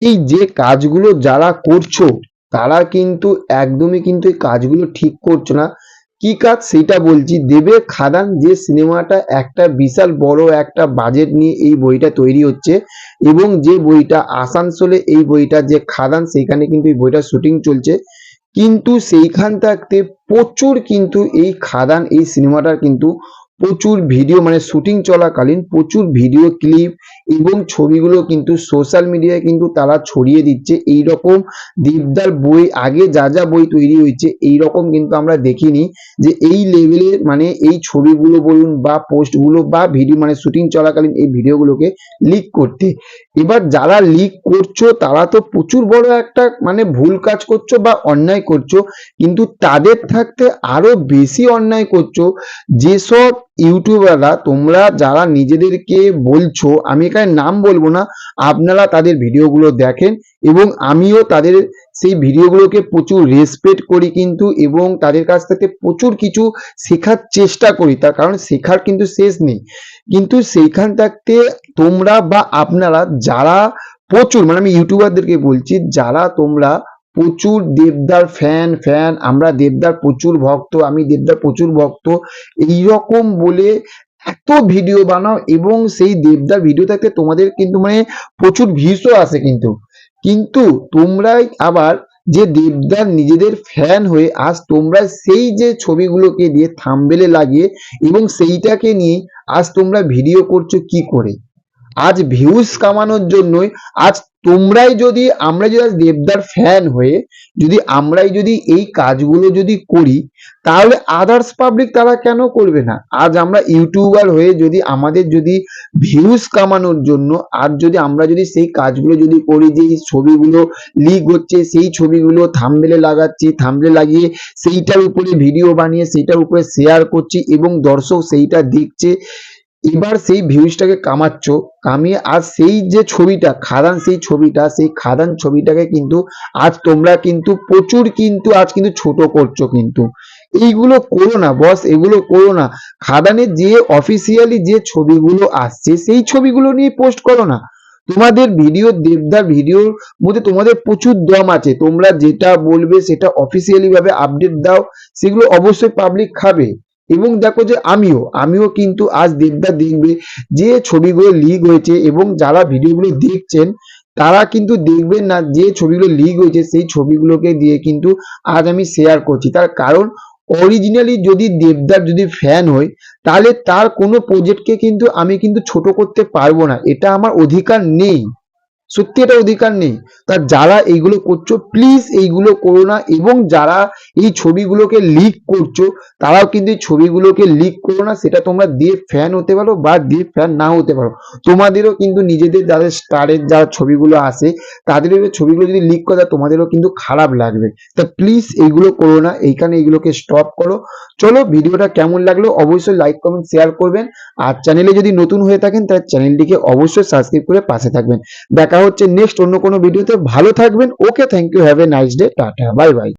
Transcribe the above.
এই যে কাজগুলো যারা করছো তারা কিন্তু একদমই কিন্তু এই কাজগুলো ঠিক করছো না। কি কাজ সেটা বলছি। দেবে খাদান যে সিনেমাটা একটা বিশাল বড় একটা বাজেট নিয়ে এই বইটা তৈরি হচ্ছে, এবং যে বইটা আসানসোলে এই বইটা যে খাদান সেইখানে কিন্তু এই বইটা শুটিং চলছে, কিন্তু সেইখান থাকতে প্রচুর কিন্তু এই খাদান এই সিনেমাটার কিন্তু প্রচুর ভিডিও মানে শুটিং চলাকালীন প্রচুর ভিডিও ক্লিপ এবং ছবিগুলো কিন্তু সোশ্যাল মিডিয়ায় কিন্তু তারা ছড়িয়ে দিচ্ছে। এইরকম দেবদার বই আগে যা যা বই তৈরি হয়েছে এইরকম কিন্তু আমরা দেখিনি, যে এই লেভেলের মানে এই ছবিগুলো বলুন বা পোস্টগুলো বা ভিডিও মানে শুটিং চলাকালীন এই ভিডিওগুলোকে লিক করতে। এবার যারা লিক করছো তারা তো প্রচুর বড় একটা মানে ভুল কাজ করছো বা অন্যায় করছো, কিন্তু তাদের থাকতে আরো বেশি অন্যায় করছো যেসব ইউটিউবাররা, তোমরা যারা নিজেদেরকে বলছো, আমি এখানে নাম বলবো না, আপনারা তাদের ভিডিওগুলো দেখেন এবং আমিও তাদের সেই ভিডিওগুলোকে প্রচুর রেসপেক্ট করি কিন্তু, এবং তাদের কাছ থেকে প্রচুর কিছু শেখার চেষ্টা করি, তার কারণ শেখার কিন্তু শেষ নেই। কিন্তু সেইখান থাকতে তোমরা বা আপনারা যারা প্রচুর মানে আমি ইউটিউবারদেরকে বলছি, যারা তোমরা প্রচুর দেবদার ফ্যান আমরা দেবদার প্রচুর ভক্ত, আমি দেবদার প্রচুর ভক্ত এইরকম বলে এত ভিডিও বানাও, এবং সেই দেবদার ভিডিও থাকতে তোমাদের কিন্তু মানে প্রচুর ভিউসও আসে, কিন্তু কিন্তু তোমরাই আবার যে দেবদার নিজেদের ফ্যান হয়ে আজ তোমরা সেই যে ছবিগুলোকে দিয়ে থাম্বনেলে লাগিয়ে এবং সেইটাকে নিয়ে আজ তোমরা ভিডিও করছো কি করে? আজ ভিউজ কামানোর জন্যই। আজ তোমরাই যদি আমরা যদি আজ দেবদার ফ্যান হয়ে যদি আমরাই যদি এই কাজগুলো যদি করি, তাহলে আদার্স পাবলিক তারা কেন করবে না? আজ আমরা ইউটিউবার হয়ে যদি আমাদের যদি ভিউজ কামানোর জন্য আর যদি আমরা যদি সেই কাজগুলো যদি করি, যে এই ছবিগুলো লিক হচ্ছে সেই ছবিগুলো থাম্বনেলে লাগাচ্ছি, থাম্বনেলে লাগিয়ে সেইটার উপরে ভিডিও বানিয়ে সেইটার উপরে শেয়ার করছি এবং দর্শক সেইটা দেখছে, এবার সেই ভিউজটাকে কামাচ্ছ, কামিয়ে আজ সেই যে ছবিটা খাদান সেই খাদান ছবিটাকে কিন্তু আজ তোমরা কিন্তু প্রচুর কিন্তু আজ কিন্তু ছোট করছো, কিন্তু এইগুলো করো না বস, এগুলো করো না। খাদানের যে অফিসিয়ালি যে ছবিগুলো আসছে সেই ছবিগুলো নিয়ে পোস্ট করো না। তোমাদের ভিডিও দেবদার ভিডিওর মধ্যে তোমাদের প্রচুর দম আছে, তোমরা যেটা বলবে সেটা অফিসিয়ালি ভাবে আপডেট দাও, সেগুলো অবশ্যই পাবলিক খাবে। এবং দেখো যে আমিও কিন্তু আজ দেবদা দেখবে যে ছবিগুলো লিক হয়েছে, এবং যারা ভিডিওগুলো দেখছেন তারা কিন্তু দেখবেন না যে ছবিগুলো লিক হয়েছে সেই ছবিগুলোকে দিয়ে কিন্তু আজ আমি শেয়ার করছি, তার কারণ অরিজিনালি যদি দেবদার যদি ফ্যান হই তাহলে তার কোনো প্রজেক্টকে কিন্তু আমি কিন্তু ছোট করতে পারবো না, এটা আমার অধিকার নেই, সত্যি এটা অধিকার নেই। তা যারা এইগুলো করছো প্লিজ এইগুলো করো না, এবং যারা এই ছবিগুলোকে লিক করছো তারাও কিন্তু এই ছবিগুলোকে লিক করো না। সেটা তোমরা দিয়ে ফ্যান হতে পারো বা দিয়ে ফ্যান না হতে পারো, তোমাদেরও কিন্তু নিজেদের যাদের স্টারের যারা ছবিগুলো আসে তাদেরও ছবিগুলো যদি লিক করে তোমাদেরও কিন্তু খারাপ লাগবে। তা প্লিজ এইগুলো করো না, এইখানে এইগুলোকে স্টপ করো। চলো ভিডিওটা কেমন লাগলো অবশ্যই লাইক কমেন্ট শেয়ার করবেন, আর চ্যানেলে যদি নতুন হয়ে থাকেন তাহলে চ্যানেলটিকে অবশ্যই সাবস্ক্রাইব করে পাশে থাকবেন। দেখা হচ্ছে নেক্সট অন্য কোনো ভিডিওতে, ভালো থাকবেন। Okay, thank you, have a nice day, tata, bye by.